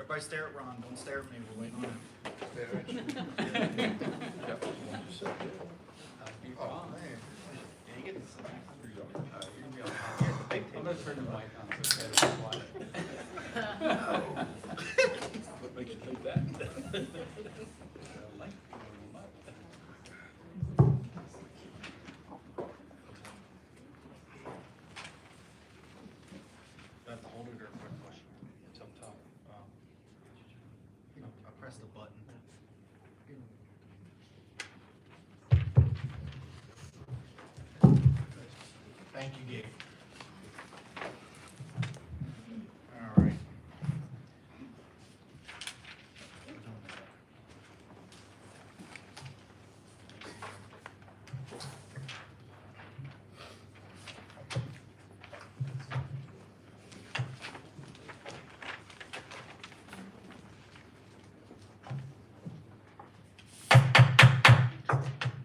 Everybody stare at Ron, don't stare at me, we're waiting on him. Oh, man. Yeah, you get this. You're gonna be on top here at the big I'm table. gonna turn the mic on so Ted can watch it. What makes you think that? Do I have to hold it or quick question? It's up top. I pressed the button. Thank you, Gabe. All right.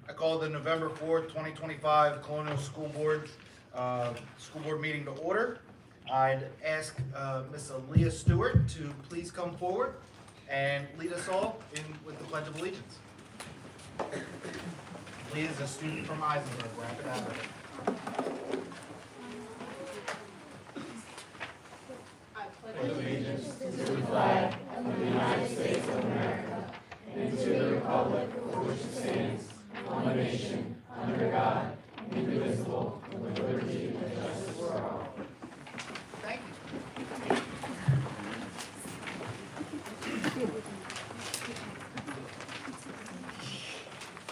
I call the November 4th, 2025 Colonial School Board meeting to order. I'd ask Ms. Aaliyah Stewart to please come forward and lead us all in with the Pledge of Allegiance. Aaliyah is a student from Eisenberg, Rapid Africa. Allegiance to the flag of the United States of America and to the republic for which it stands, one nation, under God, indivisible, with liberty and justice for all. Thank you.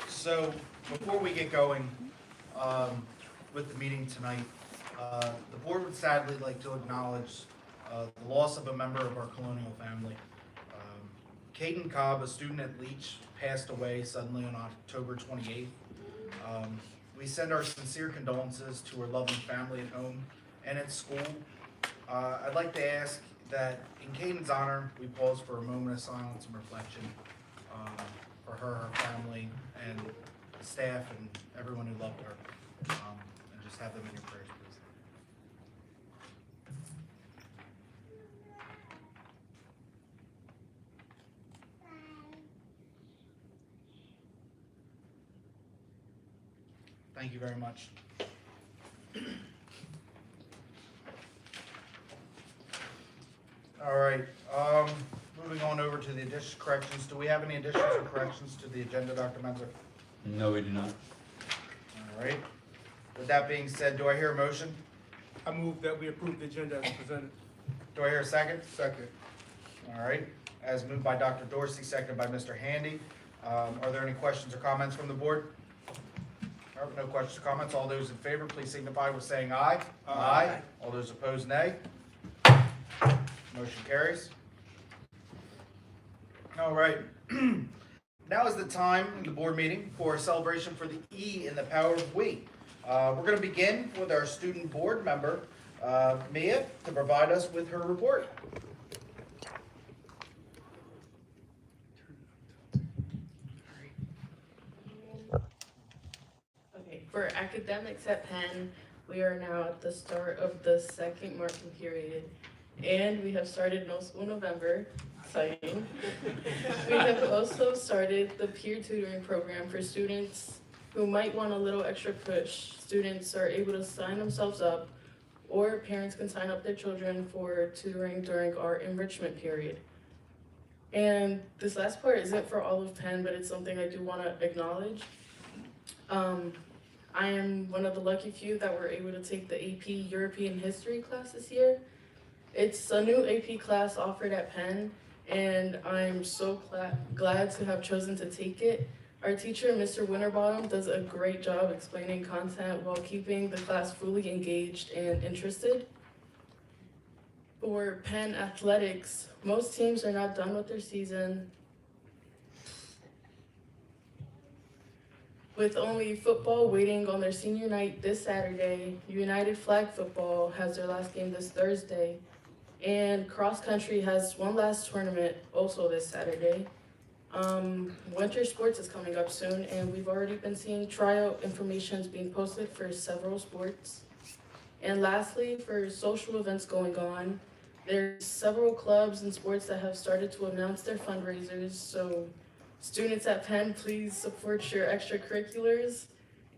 So, before we get going with the meeting tonight, the board would sadly like to acknowledge the loss of a member of our Colonial family. Caden Cobb, a student at Leach, passed away suddenly on October 28th. We send our sincere condolences to her loving family at home and at school. I'd like to ask that in Caden's honor, we pause for a moment of silence and reflection for her family, and staff, and everyone who loved her. And just have them in your prayers, please. Thank you very much. All right, moving on over to the additions, corrections. Do we have any additions or corrections to the agenda, Dr. Menzer? No, we do not. All right. With that being said, do I hear a motion? I move that we approve the agenda as presented. Do I hear a second? Second. All right. As moved by Dr. Dorsey, seconded by Mr. Handy. Are there any questions or comments from the board? All right, no questions or comments. All those in favor, please signify with saying aye. Aye. All those opposed, nay. Motion carries. All right. Now is the time in the board meeting for a celebration for the E in the power of we. We're going to begin with our student board member, Mia, to provide us with her report. Okay, for academics at Penn, we are now at the start of the second marking period, and we have started No School November, exciting. We have also started the peer tutoring program for students who might want a little extra push. Students are able to sign themselves up, or parents can sign up their children for tutoring during our enrichment period. And this last part isn't for all of Penn, but it's something I do want to acknowledge. I am one of the lucky few that were able to take the AP European History class this year. It's a new AP class offered at Penn, and I'm so glad to have chosen to take it. Our teacher, Mr. Winterbottom, does a great job explaining content while keeping the class fully engaged and interested. For Penn athletics, most teams are not done with their season. With only football waiting on their senior night this Saturday, United Flag Football has their last game this Thursday, and cross country has one last tournament also this Saturday. Winter sports is coming up soon, and we've already been seeing tryout informations being posted for several sports. And lastly, for social events going on, There's several clubs and sports that have started to announce their fundraisers, so students at Penn, please support your extracurriculars.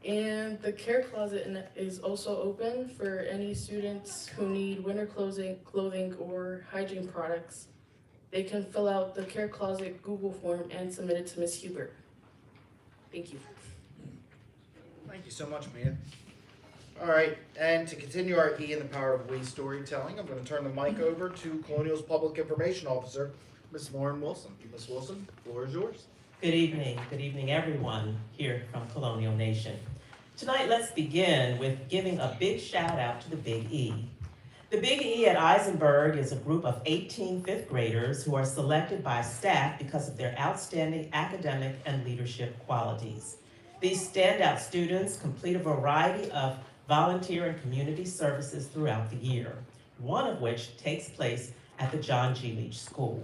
And the care closet is also open for any students who need winter clothing or hygiene products. They can fill out the care closet Google form and submit it to Ms. Hubert. Thank you. Thank you so much, Mia. All right, and to continue our E in the Power of We storytelling, I'm going to turn the mic over to Colonial's Public Information Officer, Ms. Lauren Wilson. Ms. Wilson, the floor is yours. Good evening everyone here from Colonial Nation. Tonight, let's begin with giving a big shout out to the Big E. The Big E at Eisenberg is a group of 18 fifth graders who are selected by staff because of their outstanding academic and leadership qualities. These standout students complete a variety of volunteer and community services throughout the year, one of which takes place at the John G. Leach School.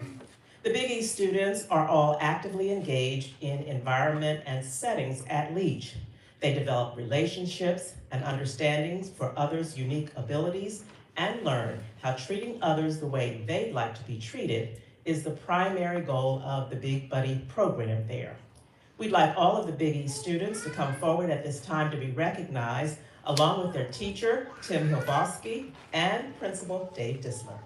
The Big E students are all actively engaged in environment and settings at Leach. They develop relationships and understandings for others' unique abilities and learn how treating others the way they'd like to be treated is the primary goal of the Big Buddy program there. We'd like all of the Big E students to come forward at this time to be recognized, along with their teacher, Tim Hilbosky, and Principal Dave Disler.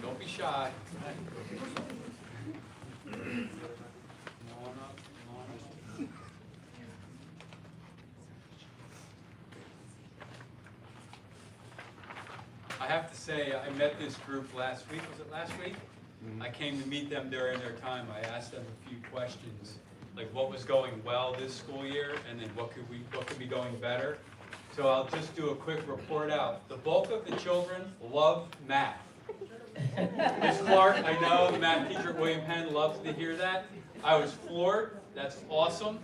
Don't be shy. Come on up. I have to say, I met this group last week. Was it last week? I came to meet them during their time. I asked them a few questions, like what was going well this school year, and then what could be going better. So I'll just do a quick report out. The bulk of the children love math. Ms. Clark, I know the math teacher at William Penn loves to hear that. I was floored. That's awesome.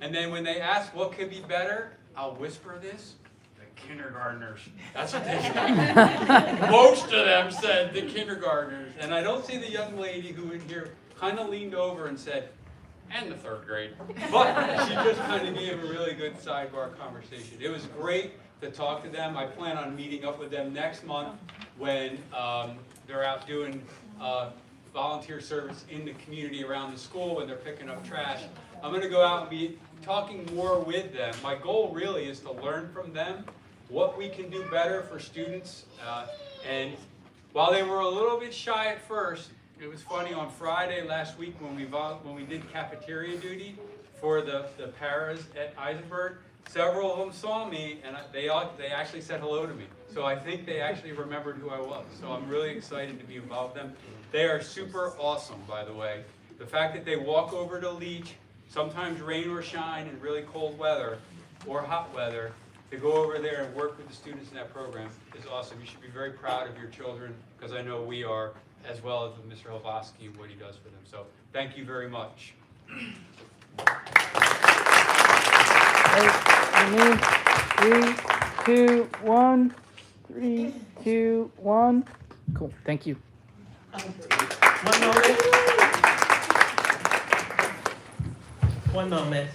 And then when they ask what could be better, I'll whisper this. The kindergartners. That's what they said. Most of them said the kindergartners. And I don't see the young lady who in here kind of leaned over and said, and the third grade. But she just kind of gave a really good sidebar conversation. It was great to talk to them. I plan on meeting up with them next month when they're out doing volunteer service in the community around the school when they're picking up trash. I'm going to go out and be talking more with them. My goal really is to learn from them what we can do better for students. And while they were a little bit shy at first, it was funny on Friday last week when we did cafeteria duty for the paras at Eisenberg. Several of them saw me and they actually said hello to me. So I think they actually remembered who I was. So I'm really excited to be involved with them. They are super awesome, by the way. The fact that they walk over to Leach, sometimes rain or shine in really cold weather or hot weather, to go over there and work with the students in that program is awesome. You should be very proud of your children, because I know we are, as well as with Mr. Hilbosky and what he does for them. So thank you very much. 3, 2, 1. 3, 2, 1. Cool. Thank you. One moment.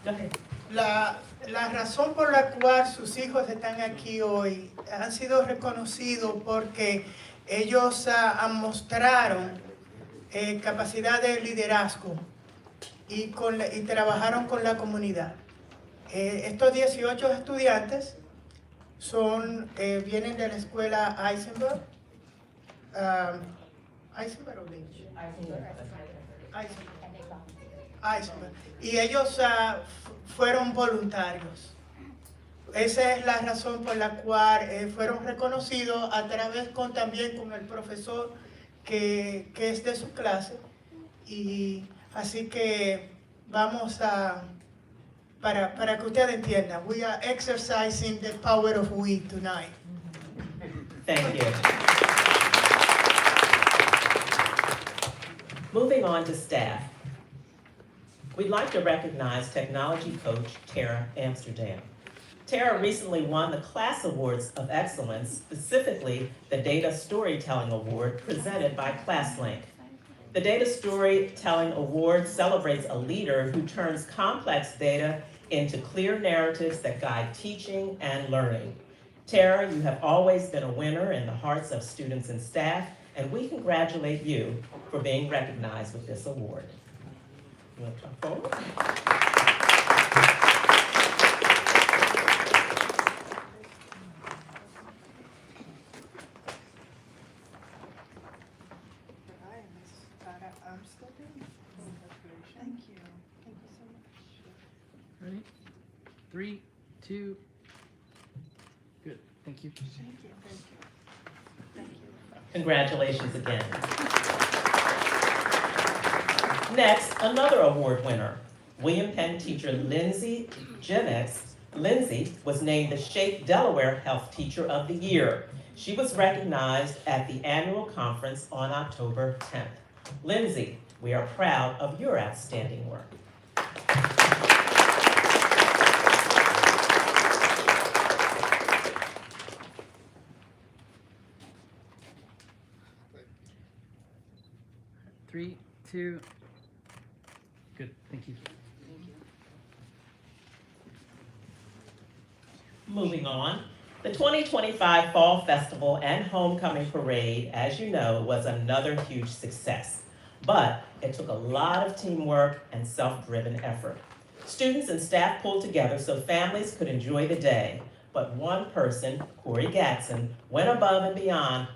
Go ahead. La razón por la cual sus hijos están aquí hoy han sido reconocidos porque ellos mostraron capacidad de liderazgo y trabajaron con la comunidad. Estos 18 estudiantes vienen de la escuela Eisenberg. ¿Eisenberg o Lynch? Eisenberg. Y ellos fueron voluntarios. Esa es la razón por la cual fueron reconocidos a través también con el profesor que es de su clase. Y así que vamos para que ustedes entiendan, we are exercising the power of we tonight. Thank you. Moving on to staff. We'd like to recognize technology coach Tara Amsterdam. Tara recently won the Class Awards of Excellence, specifically the Data Storytelling Award presented by ClassLink. The Data Storytelling Award celebrates a leader who turns complex data into clear narratives that guide teaching and learning. Tara, you have always been a winner in the hearts of students and staff, and we congratulate you for being recognized with this award. You want to come forward? Thank you. Thank you so much. Ready? 3, 2. Good. Thank you. Thank you. Thank you. Thank you. Congratulations again. Next, another award winner. William Penn teacher Lindsay Jenix. Lindsay was named the Shape Delaware Health Teacher of the Year. She was recognized at the annual conference on October 10th. Lindsay, we are proud of your outstanding work. Three, 2. Good. Thank you. Moving on, the 2025 Fall Festival and Homecoming Parade, as you know, was another huge success. But it took a lot of teamwork and self-driven effort. Students and staff pulled together so families could enjoy the day. But one person, Corey Gatson, went above and beyond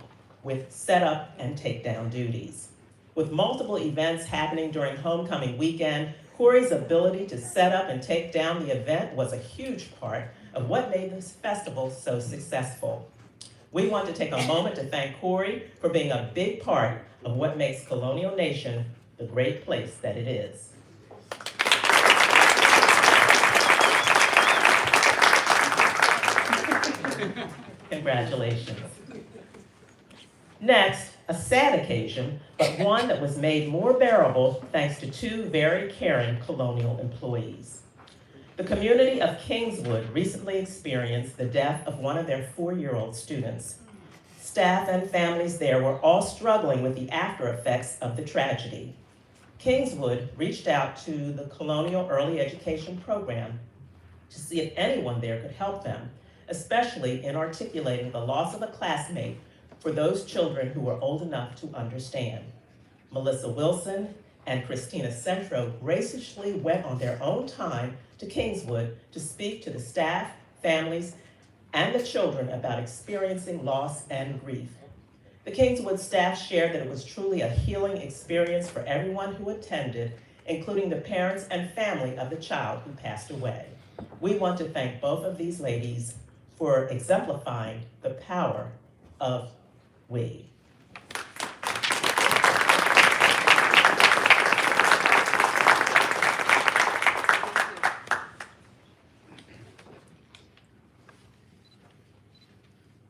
with setup and takedown duties. With multiple events happening during homecoming weekend, Corey's ability to set up and take down the event was a huge part of what made this festival so successful. We want to take a moment to thank Corey for being a big part of what makes Colonial Nation the great place that it is. Congratulations. Next, a sad occasion, but one that was made more bearable thanks to two very caring Colonial employees. The community of Kingswood recently experienced the death of one of their 4-year-old students. Staff and families there were all struggling with the after effects of the tragedy. Kingswood reached out to the Colonial Early Education Program to see if anyone there could help them, especially in articulating the loss of a classmate for those children who were old enough to understand. Melissa Wilson and Christina Centro graciously went on their own time to Kingswood to speak to the staff, families, and the children about experiencing loss and grief. The Kingswood staff shared that it was truly a healing experience for everyone who attended, including the parents and family of the child who passed away. We want to thank both of these ladies for exemplifying the power of we.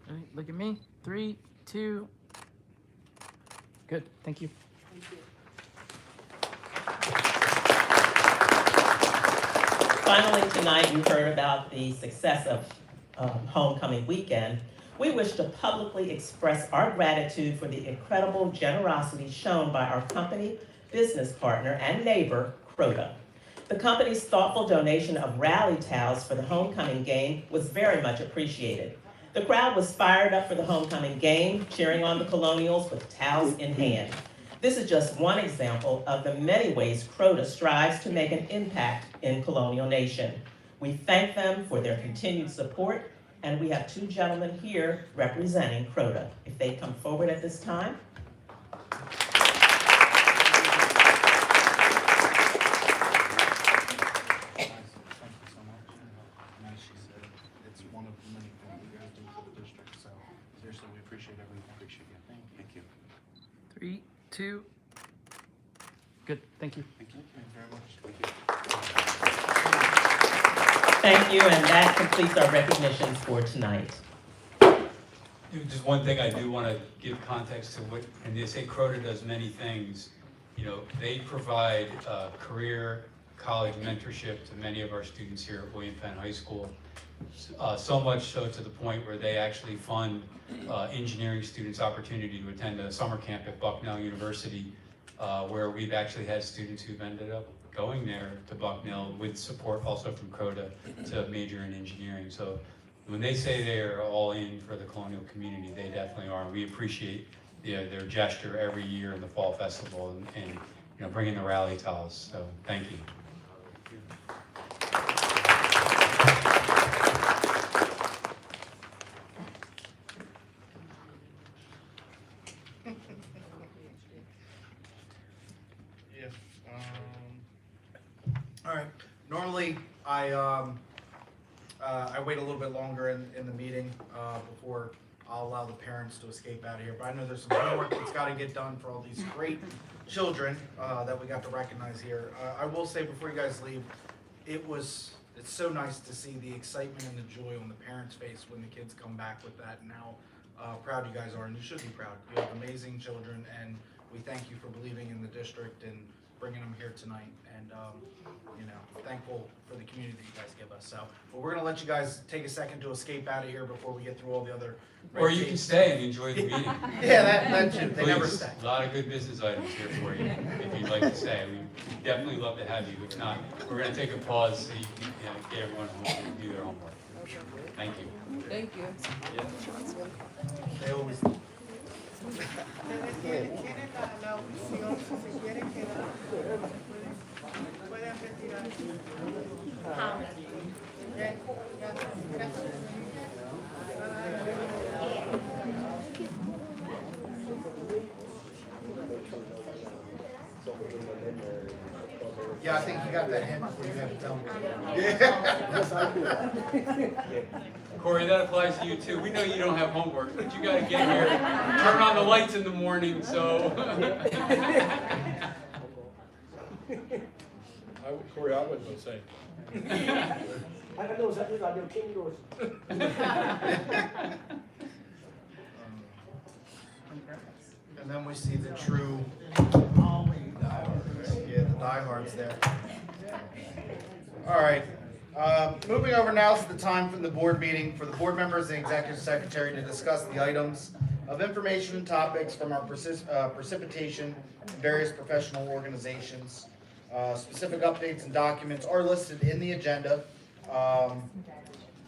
All right, look at me. 3, 2. Good. Thank you. Finally, tonight you heard about the success of homecoming weekend. We wish to publicly express our gratitude for the incredible generosity shown by our company, business partner, and neighbor, Crota. The company's thoughtful donation of rally towels for the homecoming game was very much appreciated. The crowd was fired up for the homecoming game, cheering on the Colonials with towels in hand. This is just one example of the many ways Crota strives to make an impact in Colonial Nation. We thank them for their continued support, and we have two gentlemen here representing Crota. If they come forward at this time. Thank you so much. And as she said, it's one of the many things you guys do for the district, so seriously, we appreciate everything. Appreciate you. Thank you. 3, 2. Good. Thank you. Thank you very much. Thank you. Thank you, and that completes our recognitions for tonight. Just one thing I do want to give context to what, and they say Crota does many things. You know, they provide career college mentorship to many of our students here at William Penn High School. So much so to the point where they actually fund engineering students opportunity to attend a summer camp at Bucknell University where we've actually had students who've ended up going there to Bucknell with support also from CODA to major in engineering. So when they say they're all in for the Colonial community, they definitely are. We appreciate their gesture every year in the Fall Festival and bringing the rally to us. So thank you. All right, normally I wait a little bit longer in the meeting before I'll allow the parents to escape out of here, but I know there's some homework that's gotta get done for all these great children that we got to recognize here. I will say before you guys leave, it's so nice to see the excitement and the joy on the parents' face when the kids come back with that and how proud you guys are, and you should be proud. You have amazing children, and we thank you for believing in the district and bringing them here tonight, and thankful for the community that you guys give us. So, but we're gonna let you guys take a second to escape out of here before we get through all the other. Or you can stay and enjoy the meeting. Yeah, that too. They never Please, stay. a lot of good business items here for you, if you'd like to stay. We'd definitely love to have you. If not, we're gonna take a pause so you can get everyone home and do their homework. Thank you. Thank you. They always. Tienen la opción, si se quieren quedar, pueden retirarse. Bien, gracias. Yeah, I think you got that hint before you had to tell me. Corey, that applies to you too. We know you don't have homework, but you gotta get here, turn on the lights in the morning, so. Corey, I wasn't gonna say. And then we see the true, the diehards there. All right, moving over now is the time from the board meeting for the board members and executive secretary to discuss the items of information and topics from our precipitation and various professional organizations. Specific updates and documents are listed in the agenda.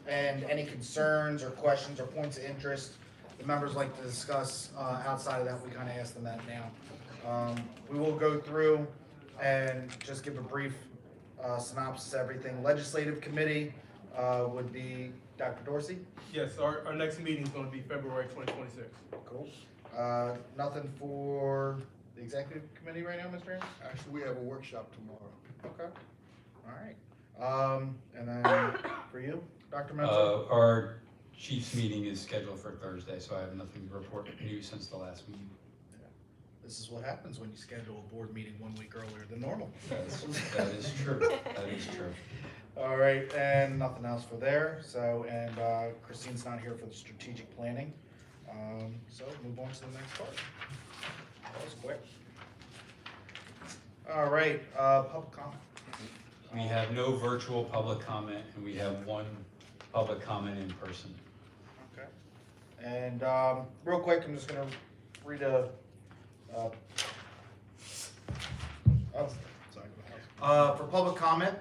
And any concerns or questions or points of interest the members like to discuss outside of that, we kind of ask them that now. We will go through and just give a brief synopsis of everything. Legislative committee would be Dr. Dorsey. Yes, our next meeting is gonna be February 2026. Cool. Nothing for the executive committee right now, Mr. Aaron? Actually, we have a workshop tomorrow. Okay. All right. And then for you, Dr. Menzel? Our chief's meeting is scheduled for Thursday, so I have nothing to report new since the last meeting. This is what happens when you schedule a board meeting 1 week earlier than normal. That is true. That is true. All right, and nothing else for there. So, and Christine's not here for the strategic planning. So move on to the next part. That was quick. All right, public comment. We have no virtual public comment, and we have one public comment in person. Okay. And real quick, I'm just gonna read a. For public comment,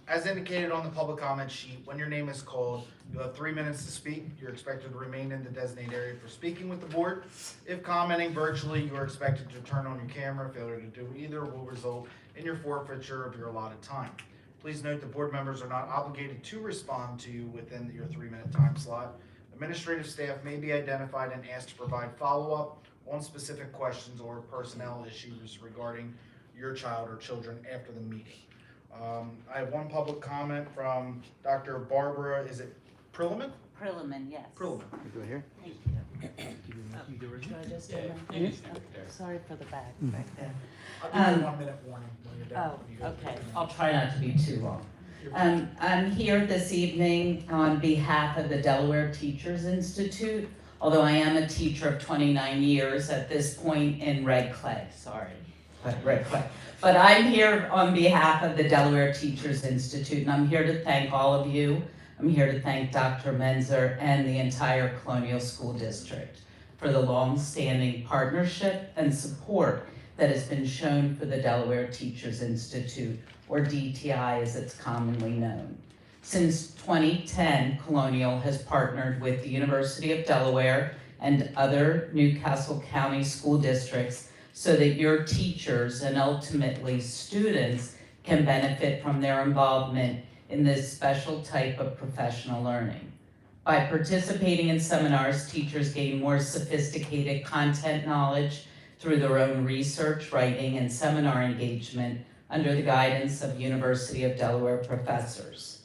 as indicated on the public comment sheet, when your name is called, you have 3 minutes to speak. You're expected to remain in the designated area for speaking with the board. If commenting virtually, you are expected to turn on your camera. Failure to do either will result in your forfeiture of your allotted time. Please note that board members are not obligated to respond to you within your 3-minute time slot. Administrative staff may be identified and asked to provide follow-up on specific questions or personnel issues regarding your child or children after the meeting. I have one public comment from Dr. Barbara, is it Prilliman? Prilliman, yes. Prilliman. Go here. Thank you. Should I just do Yeah, my- you can stand right there. Sorry for the back there. I'll give you a 1-minute warning when you're done. Oh, You go. okay, I'll try not to be too long. I'm here this evening on behalf of the Delaware Teachers Institute, although I am a teacher of 29 years at this point in Red Clay, Red Clay. But I'm here on behalf of the Delaware Teachers Institute, and I'm here to thank all of you. I'm here to thank Dr. Menzer and the entire Colonial School District for the long-standing partnership and support that has been shown for the Delaware Teachers Institute, or DTI as it's commonly known. Since 2010, Colonial has partnered with the University of Delaware and other Newcastle County school districts so that your teachers and ultimately students can benefit from their involvement in this special type of professional learning. By participating in seminars, teachers gain more sophisticated content knowledge through their own research, writing, and seminar engagement under the guidance of University of Delaware professors.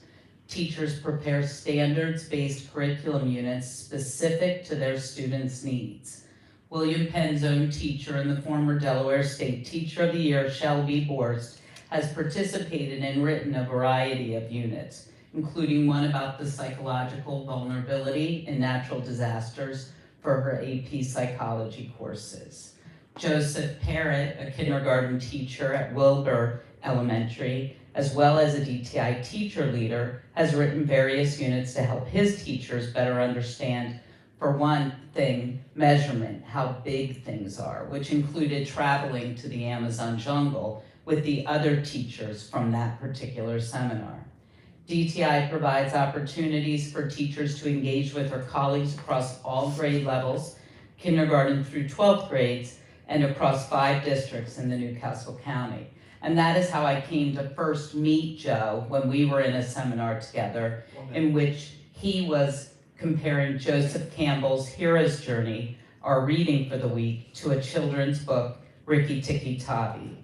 Teachers prepare standards-based curriculum units specific to their students' needs. William Penn's own teacher and the former Delaware State Teacher of the Year, Shelby Borst, has participated and written a variety of units, including one about the psychological vulnerability in natural disasters for her AP psychology courses. Joseph Parrott, a kindergarten teacher at Wilbur Elementary, as well as a DTI teacher leader, has written various units to help his teachers better understand, for one thing, measurement, how big things are, which included traveling to the Amazon jungle with the other teachers from that particular seminar. DTI provides opportunities for teachers to engage with their colleagues across all grade levels, kindergarten through 12th grades, and across 5 districts in the Newcastle County. And that is how I came to first meet Joe when we were in a seminar together in which he was comparing Joseph Campbell's Hero's Journey, our reading for the week, to a children's book, Rikki Tikki Tavi.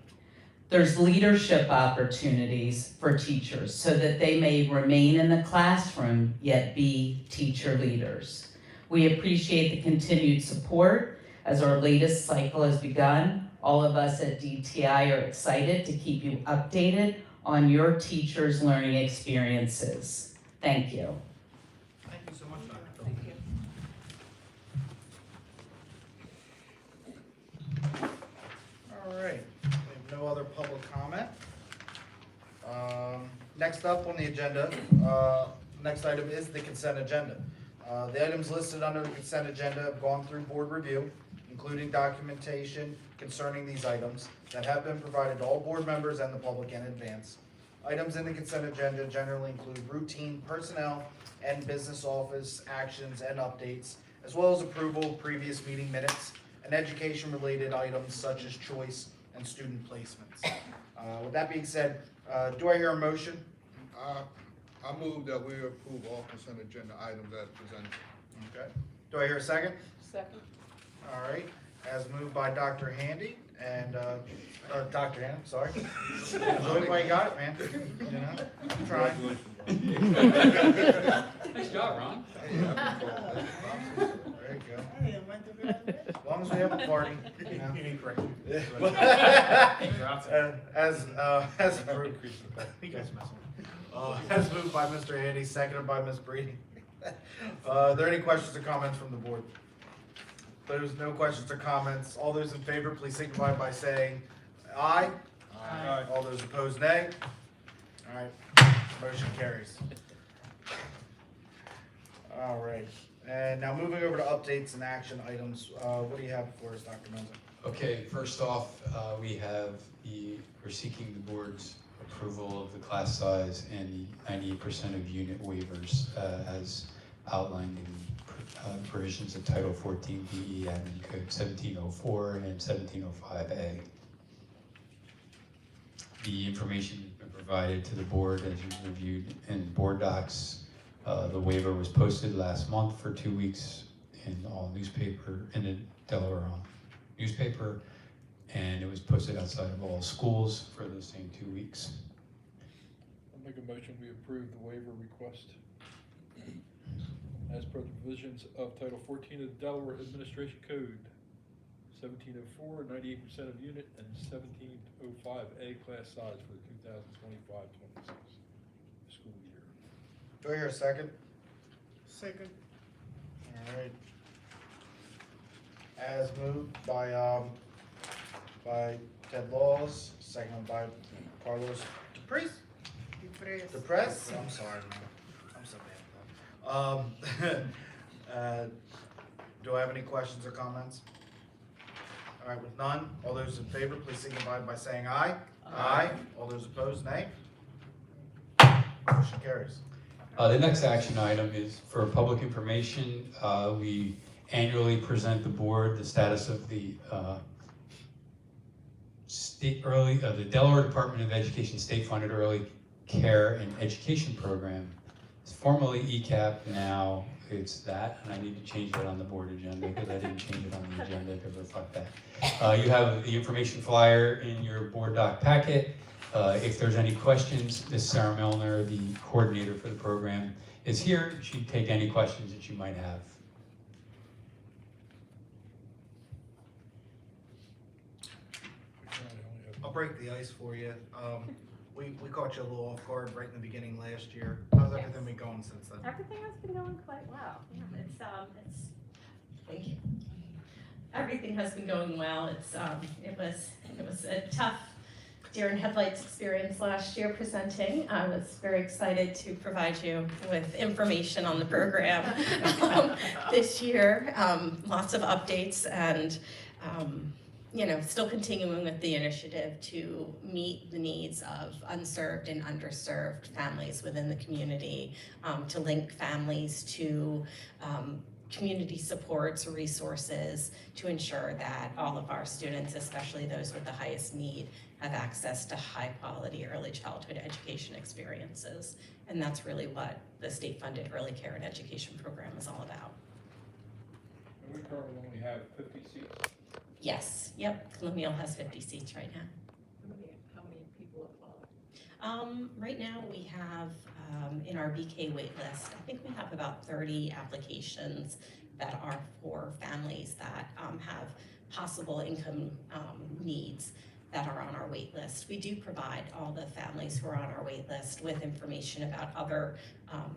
There's leadership opportunities for teachers so that they may remain in the classroom yet be teacher leaders. We appreciate the continued support as our latest cycle has begun. All of us at DTI are excited to keep you updated on your teachers' learning experiences. Thank you. Thank you so much, Dr. Thank you. All right, we have no other public comment. Next up on the agenda, next item is the consent agenda. The items listed under the consent agenda have gone through board review, including documentation concerning these items that have been provided to all board members and the public in advance. Items in the consent agenda generally include routine personnel and business office actions and updates, as well as approval of previous meeting minutes and education-related items such as choice and student placements. With that being said, do I hear a motion? I move that we approve all consent agenda items as presented. Okay. Do I hear a second? Second. All right, as moved by Dr. Handy and, Dr. Handy, sorry. Look why you got it, man. You know, I'm trying. Nice job, Ron. There you go. As long as we have a party, you know. You need correction. As approved. As moved by Mr. Handy, seconded by Ms. Breeding. Are there any questions or comments from the board? There's no questions or comments. All those in favor, please signify by saying aye. Aye. All those opposed, nay. All right, motion carries. All right, and now moving over to updates and action items. What do you have for us, Dr. Menza? Okay, first off, we're seeking the board's approval of the class size and the 98% of unit waivers as outlined in provisions of Title 14 BE Admin Code 1704 and 1705A. The information has been provided to the board as you reviewed in board docs. The waiver was posted last month for 2 weeks in the Delaware newspaper, and it was posted outside of all schools for the same 2 weeks. I'll make a motion, we approve the waiver request as per the provisions of Title 14 of the Delaware Administration Code, 1704, 98% of unit, and 1705A class size for the 2025-26 school year. Do I hear a second? Second. All right. As moved by Ted Laws, seconded by Carlos DePrez. DePrez? I'm sorry, man. I'm so bad. Do I have any questions or comments? All right, with none, all those in favor, please signify by saying aye. All those opposed, nay. Motion carries. The next action item is for public information. We annually present the board the status of the the Delaware Department of Education state-funded early care and education program. It's formerly ECAP, now it's that, and I need to change that on the board agenda because I didn't change it on the agenda to reflect that. You have the information flyer in your board doc packet. If there's any questions, Ms. Sarah Milner, the coordinator for the program, is here. She'd take any questions that you might have. I'll break the ice for you. We caught you a little off guard right in the beginning last year. How's everything been going since then? Everything has been going quite well. Yeah, thank you. Everything has been going well. It was a tough deer in headlights experience last year presenting. I was very excited to provide you with information on the program this year. Lots of updates and still continuing with the initiative to meet the needs of unserved and underserved families within the community, to link families to community supports, resources, to ensure that all of our students, especially those with the highest need, have access to high quality early childhood education experiences. And that's really what the state-funded early care and education program is all about. And we currently only have 50 seats. Yes, yep, Colonial has 50 seats right now. How many people apply? Right now we have, in our BK wait list, I think we have about 30 applications that are for families that have possible income needs that are on our wait list. We do provide all the families who are on our wait list with information about other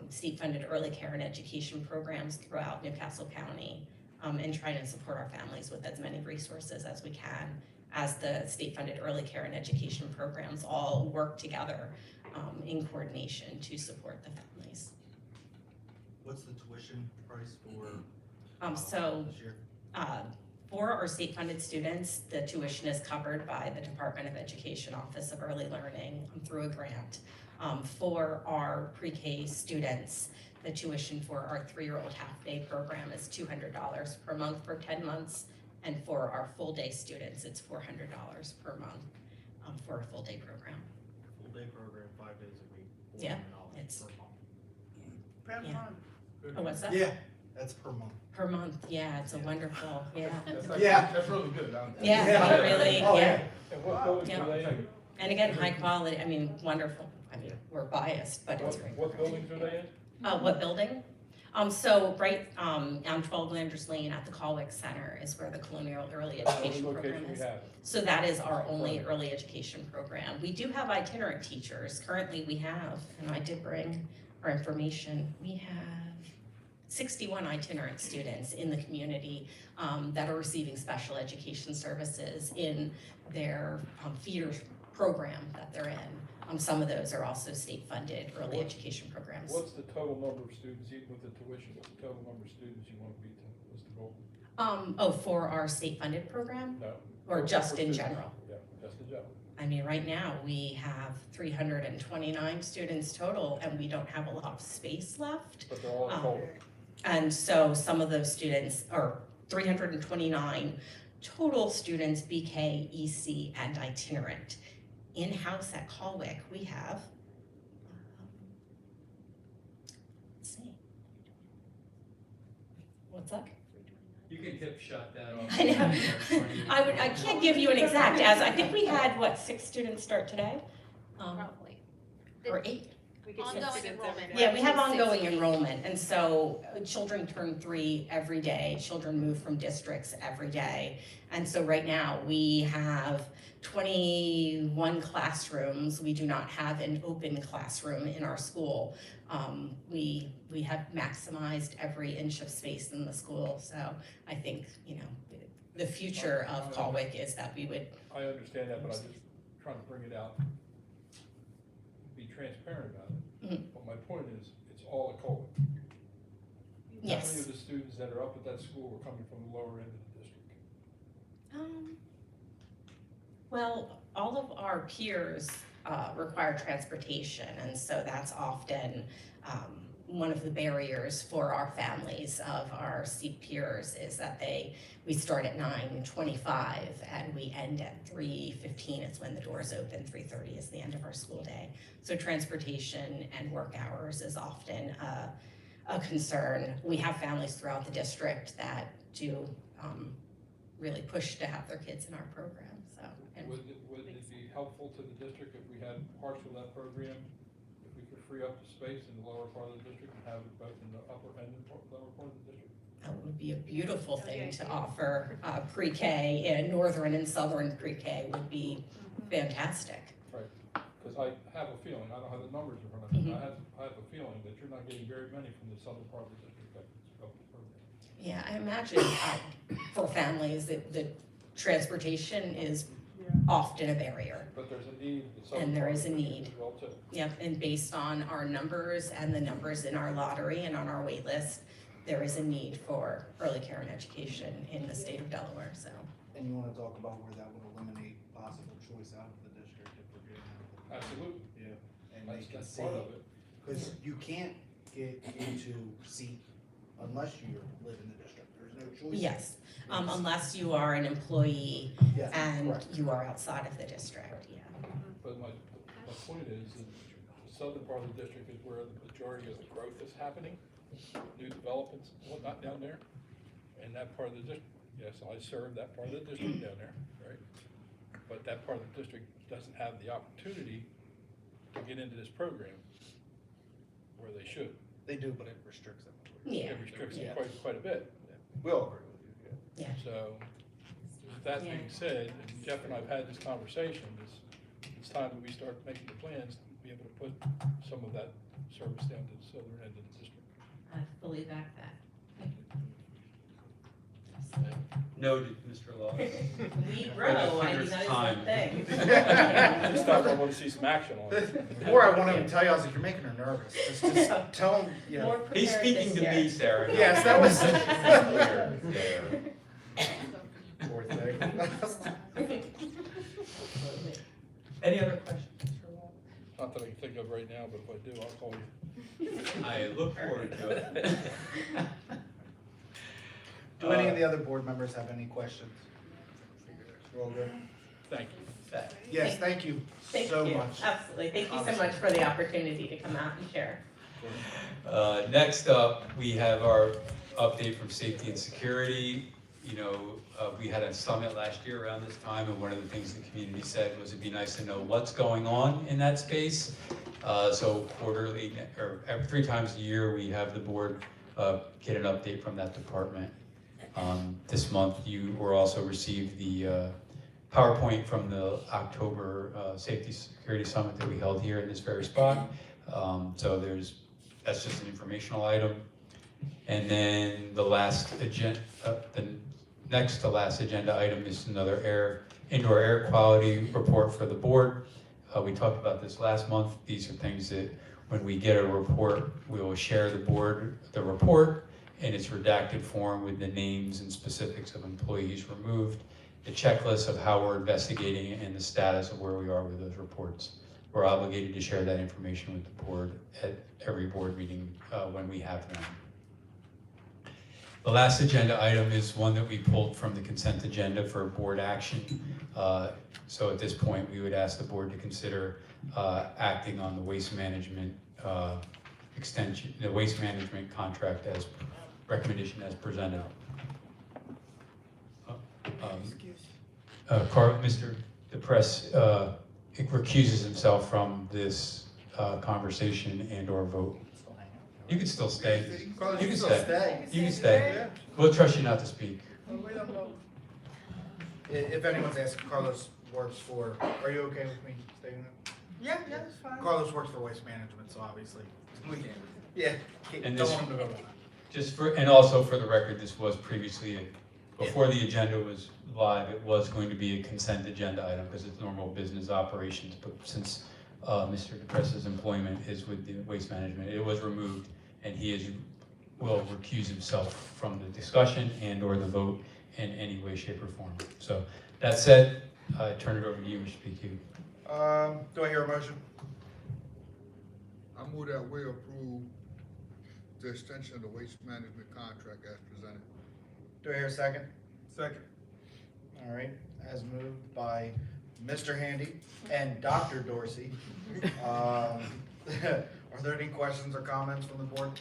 state-funded early care and education programs throughout Newcastle County. And trying to support our families with as many resources as we can as the state-funded early care and education programs all work together in coordination to support the families. What's the tuition price for this year? For our state-funded students, the tuition is covered by the Department of Education Office of Early Learning through a grant. For our pre-K students, the tuition for our 3-year-old half-day program is $200 per month for 10 months, and for our full-day students, it's $400 per month for a full-day program. Full-day program, 5 days a week. Yeah, $400 it's- per month. Yeah. Oh, what's that? Yeah, that's per month. Per month, yeah, it's a wonderful, yeah. That's really good. Yeah, it really, Oh, yeah. And what buildings Yeah. are they in? And again, high quality, I mean, wonderful. I mean, we're biased, but it's great. What buildings are they in? What building? So right on 12 Landers Lane at the Colwick Center is where the Colonial Early Education What Program location we is. have? So that is our only early education program. We do have itinerant teachers. Currently we have, and I did bring our information, we have 61 itinerant students in the community that are receiving special education services in their feeder program that they're in. Some of those are also state-funded early education programs. What's the total number of students, even with the tuition, what's the total number of students you want to beat, what's the goal? For our state-funded program? No. Or just For in students. general? Yeah, just in general. I mean, right now, we have 329 students total, and we don't have a lot of space left. But they're all in Colwick. And so some of those students, or 329 total students, BK, EC, and itinerant. In-house at Colwick, we have, let's see. What's up? You can hip shot that off. I know. I can't give you an exact, as I think we had, 6 students start today? Probably. Or 8? Ongoing enrollment. Yeah, we have ongoing enrollment, and so children turn 3 every day, children move from districts every day. And so right now, we have 21 classrooms. We do not have an open classroom in our school. We have maximized every inch of space in the school, so I think, the future of Colwick is that we would. I understand that, but I'm just trying to bring it out, be transparent about it. But my point is, it's all at Colwick. How many Yes. of the students that are up at that school are coming from the lower end of the district? Well, all of our peers require transportation, and so that's often one of the barriers for our families of our SEEP peers is that we start at 9:25 and we end at 3:15 is when the doors open, 3:30 is the end of our school day. So transportation and work hours is often a concern. We have families throughout the district that do really push to have their kids in our program, so. And Would it be helpful to the district if we had partial of that program, if we could free up the space in the lower part of the district and have it both in the upper and the lower part of the district? that would be a beautiful thing to offer. Pre-K and northern and southern pre-K would be fantastic. Right, because I have a feeling, I don't have the numbers in front of me, I have a feeling that you're not getting very many from the southern part of the district that go to the program. Yeah, I imagine for families that the transportation is often a barrier. But there's a need. in the southern And there part is of a the district need. as well, too. Yep, and based on our numbers and the numbers in our lottery and on our wait list, there is a need for early care and education in the state of Delaware, so. And you wanna talk about where that would eliminate possible choice out of the district if we're getting out of Absolutely, the. Yeah. And they can that's see, part of it. cause you can't get into seat unless you live in the district, there's no choice. Yes, unless you are an employee Yes, and correct. you are outside of the district, yeah. But my point is that the southern part of the district is where the majority of the growth is happening, new developments, and whatnot down there. And that part of the district, yes, I serve that part of the district down there, right? But that part of the district doesn't have the opportunity to get into this program where they should. They do, but it restricts them. Yeah. It restricts Yeah. them quite a bit. We'll agree with you, yeah. Yeah. So, with that being said, and Jeff and I've had this conversation, it's time that we start making the plans to be able to put some of that service down to the southern end of the district. I fully back that. Noted, Mr. Law. We grow, I mean, that is Time. one thing. This stuff, I want to see some action on it. The more I want to tell you, I was like, you're making her nervous. Just tell them, you More know. prepared He's speaking this to year. me, Sarah. not- Yes, that was. Poor thing. Any other questions, Mr. Law? Not that I can think of right now, but if I do, I'll call you. I look forward to it. Do any of the other board members have any questions? You're all good? Thank you. Yes, thank you Thank so you, much. absolutely. Thank you so much for the opportunity to come out and share. Next up, we have our update from safety and security. You know, we had a summit last year around this time, and one of the things the community said was it'd be nice to know what's going on in that space. So quarterly, or 3 times a year, we have the board get an update from that department. This month, you will also receive the PowerPoint from the October Safety Security Summit that we held here in this very spot. So that's just an informational item. And then the next to last agenda item is another indoor air quality report for the board. We talked about this last month. These are things that when we get a report, we will share the report in its redacted form with the names and specifics of employees removed, the checklist of how we're investigating it, and the status of where we are with those reports. We're obligated to share that information with the board at every board meeting when we have them. The last agenda item is one that we pulled from the consent agenda for board action. So at this point, we would ask the board to consider acting on the waste management extension, the waste management contract as recommendation as presented. Mr. DePress recuses himself from this conversation and or vote. You can still stay. You can stay. You can stay. We'll trust you not to speak. If anyone's asking, Carlos works for, are you okay with me stating that? Yeah, that's fine. Carlos works for Waste Management, so obviously, yeah, And don't this- want him to vote on that. And also for the record, this was previously, before the agenda was live, it was going to be a consent agenda item because it's normal business operations. But since Mr. DePress's employment is with the Waste Management, it was removed, and will recuse himself from the discussion and or the vote in any way, shape, or form. So that said, I turn it over to you, Mr. PQ. Do I hear a motion? I move that we approve the extension of the waste management contract as presented. Do I hear a second? Second. All right, as moved by Mr. Handy and Dr. Dorsey. Are there any questions or comments from the board?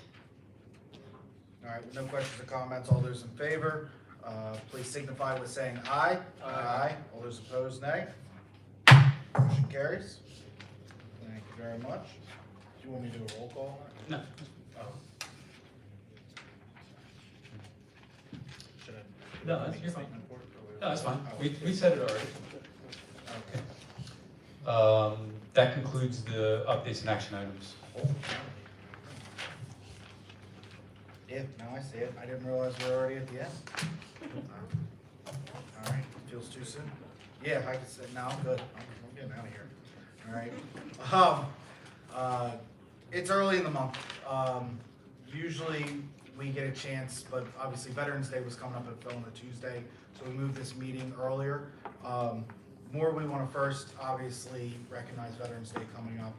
All right, with no questions or comments, all those in favor, please signify with saying aye. Aye. All those opposed, nay. Motion carries. Thank you very much. Do you want me to do a roll call? No. Oh. Should I? No, that's make you're something fine. important, or- No, that's fine. Oh. We said it already. Okay. That concludes the updates and action items. Yeah, now I see it. I didn't realize we're already at the end. All right, feels too soon. Yeah, I can say, no, I'm good. I'm getting out of here. All right. It's early in the month. Usually we get a chance, but obviously Veterans Day was coming up, it fell on a Tuesday, so we moved this meeting earlier. More, we want to first obviously recognize Veterans Day coming up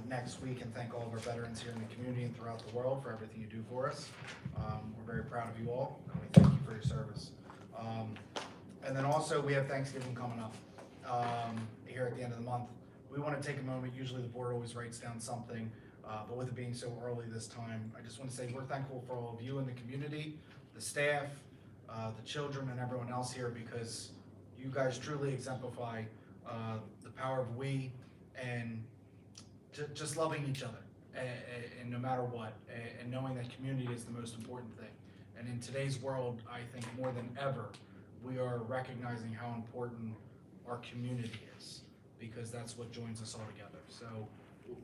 next week and thank all of our veterans here in the community and throughout the world for everything you do for us. We're very proud of you all, and we thank you for your service. And then also, we have Thanksgiving coming up here at the end of the month. We want to take a moment, usually the board always writes down something, but with it being so early this time, I just want to say we're thankful for all of you in the community, the staff, the children, and everyone else here, because you guys truly exemplify the power of we and just loving each other, and no matter what, and knowing that community is the most important thing. And in today's world, I think more than ever, we are recognizing how important our community is, because that's what joins us all together. So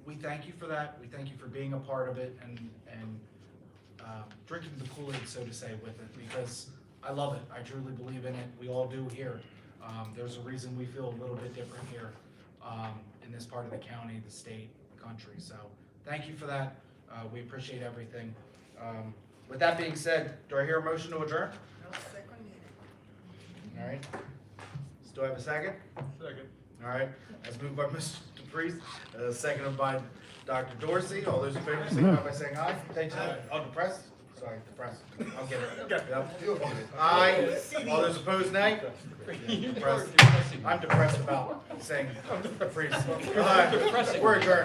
we thank you for that. We thank you for being a part of it and drinking the Kool-Aid, so to say, with it, because I love it. I truly believe in it. We all do here. There's a reason we feel a little bit different here in this part of the county, the state, the country. So thank you for that. We appreciate everything. With that being said, do I hear a motion to adjourn? All right. Do I have a second? Second. All right. As moved by Mr. DePriest, seconded by Dr. Dorsey. All those in favor, signify by saying aye. Depressed? Sorry, depressed. I'll get it. Yep. Aye. All those opposed, nay? Depressed. I'm depressed about saying DePriest. We're adjourned.